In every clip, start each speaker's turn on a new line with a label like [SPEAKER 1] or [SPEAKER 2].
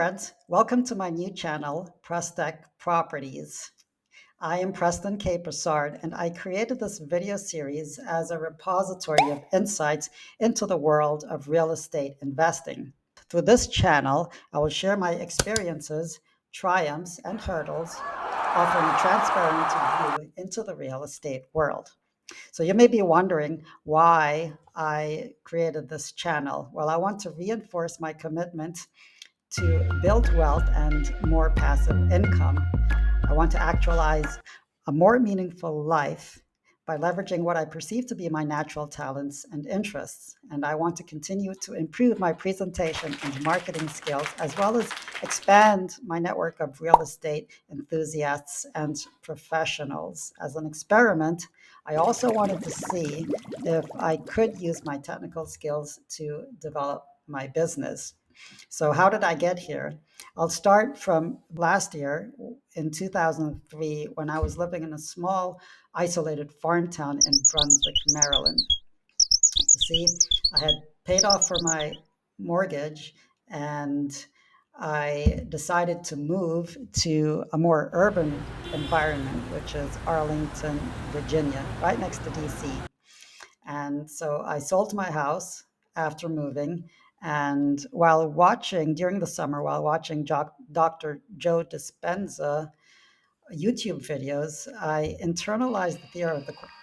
[SPEAKER 1] friends, welcome to my new channel, Prestech-Properties. I am Preston K. Broussard, and I created this video series as a repository of insights into the world of real estate investing. Through this channel, I will share my experiences, triumphs, and hurdles, offering a transparent view into the real estate world. So you may be wondering why I created this channel. Well, I want to reinforce my commitment to build wealth and more passive income. I want to actualize a more meaningful life by leveraging what I perceive to be my natural talents and interests. And I want to continue to improve my presentation and marketing skills, as well as expand my network of real estate enthusiasts and professionals. As an experiment, I also wanted to see if I could use my technical skills to develop my business. So how did I get here? I'll start from last year in 2003 when I was living in a small isolated farm town in Brunswick, Maryland. You see, I had paid off for my mortgage and I decided to move to a more urban environment, which is Arlington, Virginia, right next to DC. And so I sold my house after moving. And during the summer, while watching Dr. Joe Dispenza YouTube videos, I internalized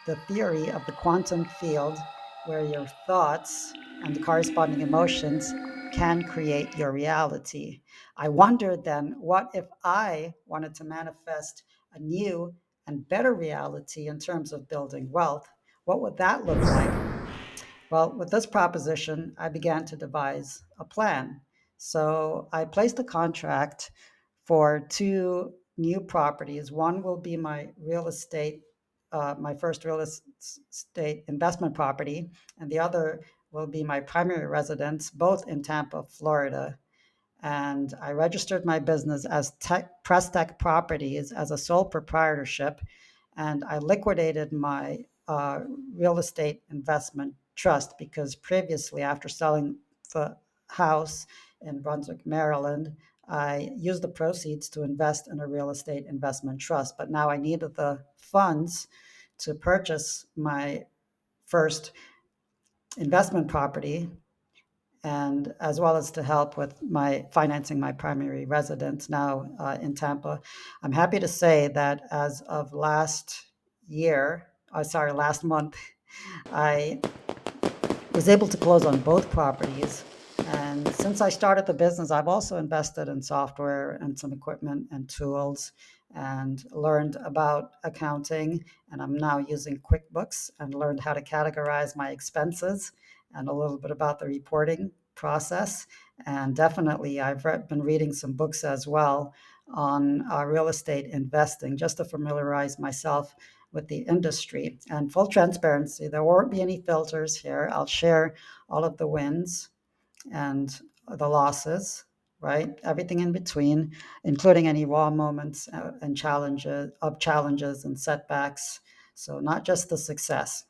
[SPEAKER 1] the theory of the quantum field, where your thoughts and the corresponding emotions can create your reality. I wondered then, what if I wanted to manifest a new and better reality in terms of building wealth? What would that look like? Well, with this proposition, I began to devise a plan. So I placed a contract for two new properties. One will be my first real estate investment property, and the other will be my primary residence, both in Tampa, Florida. And I registered my business as Prestech Properties as a sole proprietorship, and I liquidated my real estate investment trust because previously, after selling the house in Brunswick, Maryland, I used the proceeds to invest in a real estate investment trust. But now I needed the funds to purchase my first investment property, and as well as to help with my financing my primary residence now in Tampa. I'm happy to say that as of last month, I was able to close on both properties. And since I started the business, I've also invested in software and some equipment and tools and learned about accounting. And I'm now using QuickBooks and learned how to categorize my expenses and a little bit about the reporting process. And definitely, I've been reading some books as well on real estate investing just to familiarize myself with the industry. And full transparency, there won't be any filters here. I'll share all of the wins and the losses, right? Everything in between, including any raw moments and challenges and setbacks. So not just the success.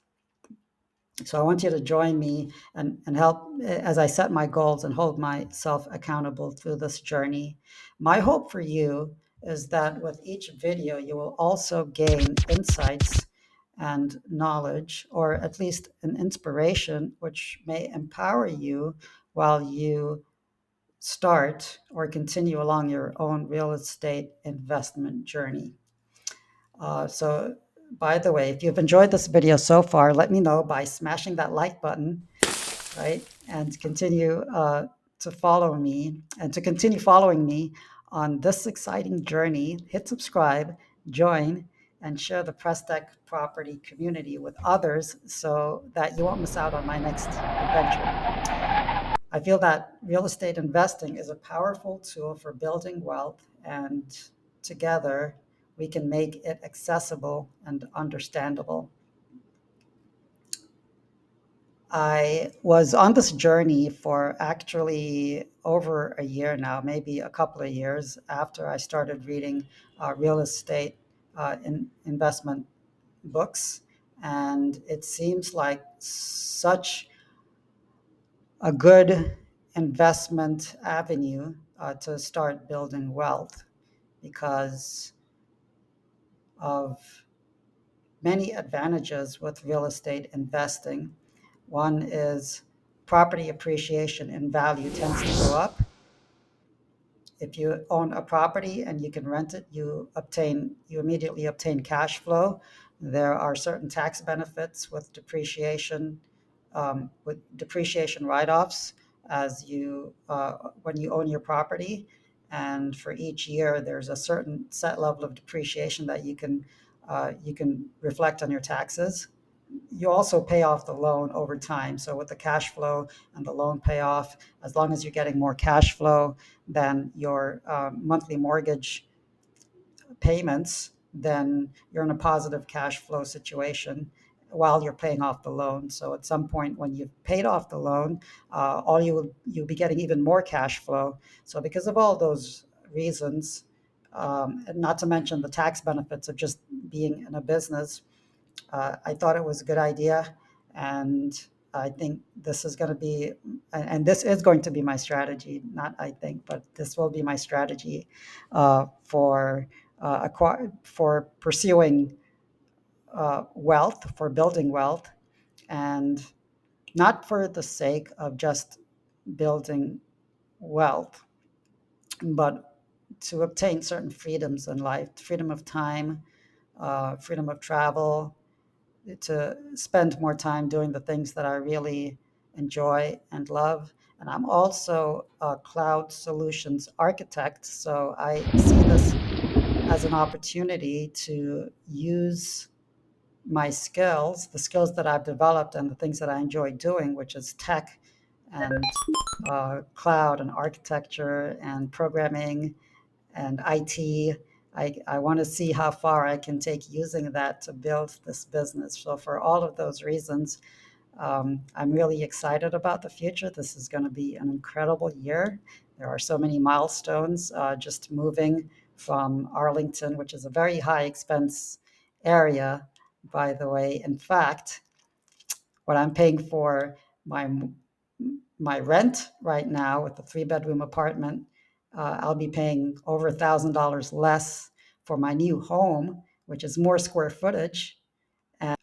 [SPEAKER 1] So I want you to join me and help as I set my goals and hold myself accountable through this journey. My hope for you is that with each video, you will also gain insights and knowledge, or at least an inspiration, which may empower you while you start or continue along your own real estate investment journey. So by the way, if you've enjoyed this video so far, let me know by smashing that like button, right? And continue to follow me, and to continue following me on this exciting journey. Hit subscribe, join, and share the Prestech property community with others so that you won't miss out on my next adventure. I feel that real estate investing is a powerful tool for building wealth, and together we can make it accessible and understandable. I was on this journey for actually over a year now, maybe a couple of years after I started reading real estate investment books. And it seems like such a good investment avenue to start building wealth because of many advantages with real estate investing. One is property appreciation in value tends to go up. If you own a property and you can rent it, you immediately obtain cash flow. There are certain tax benefits with depreciation write-offs as you when you own your property, and for each year there's a certain set level of depreciation that you can reflect on your taxes. You also pay off the loan over time. So with the cash flow and the loan payoff, as long as you're getting more cash flow than your monthly mortgage payments, then you're in a positive cash flow situation while you're paying off the loan. So at some point when you've paid off the loan, all you'll be getting even more cash flow. So because of all those reasons, and not to mention the tax benefits of just being in a business, I thought it was a good idea, and I think this is going to be, and this is going to be my strategy. Not I think, but this will be my strategy for pursuing wealth, for building wealth, and not for the sake of just building wealth, but to obtain certain freedoms in life, freedom of time, freedom of travel, to spend more time doing the things that I really enjoy and love. And I'm also a cloud solutions architect. So I see this as an opportunity to use my skills, the skills that I've developed and the things that I enjoy doing, which is tech and cloud and architecture and programming and IT. I want to see how far I can take using that to build this business. So, for all of those reasons, I'm really excited about the future. This is going to be an incredible year. There are so many milestones. Just moving from Arlington, which is a very high expense area, by the way. In fact, what I'm paying for my my rent right now with the 3-bedroom apartment, I'll be paying over $1,000 less for my new home, which is more square footage.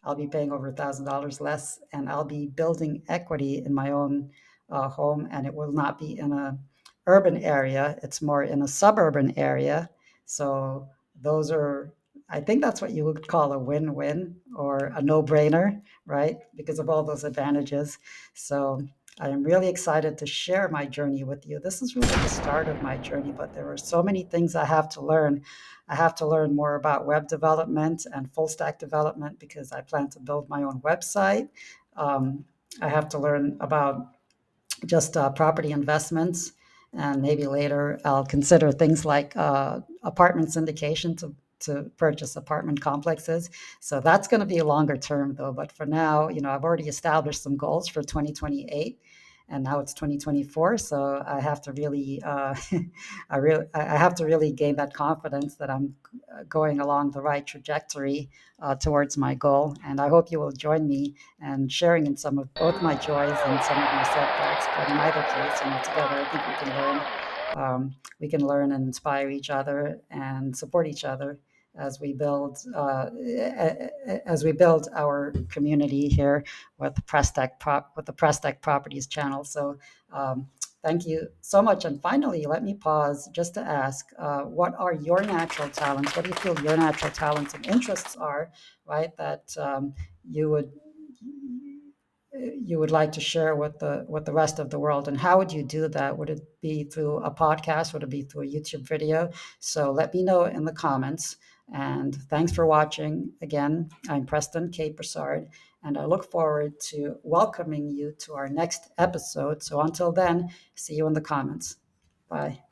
[SPEAKER 1] I'll be paying over $1,000 less, and I'll be building equity in my own home, and it will not be in a urban area. It's more in a suburban area. So those are, I think that's what you would call a win-win or a no-brainer, right? Because of all those advantages. So I am really excited to share my journey with you. This is really the start of my journey, but there are so many things I have to learn. I have to learn more about web development and full stack development because I plan to build my own website. Um, I have to learn about just property investments, and maybe later I'll consider things like apartment syndication to purchase apartment complexes. So that's going to be a longer term though. But for now, I've already established some goals for 2028, and now it's 2024. So I have to really, I have to really gain that confidence that I'm going along the right trajectory towards my goal. And I hope you will join me and sharing in some of both my joys and some of my setbacks. But in either case, together I think we can learn. And inspire each other and support each other as we build our community here with the Prestech Properties channel. So thank you so much. And finally, let me pause just to ask, what are your natural talents? What do you feel your natural talents and interests are, right? That you would you would like to share with the rest of the world, and how would you do that? Would it be through a podcast? Would it be through a YouTube video? So let me know in the comments. And thanks for watching. Again, I'm Preston K. Broussard, and I look forward to welcoming you to our next episode. So until then, see you in the comments. Bye.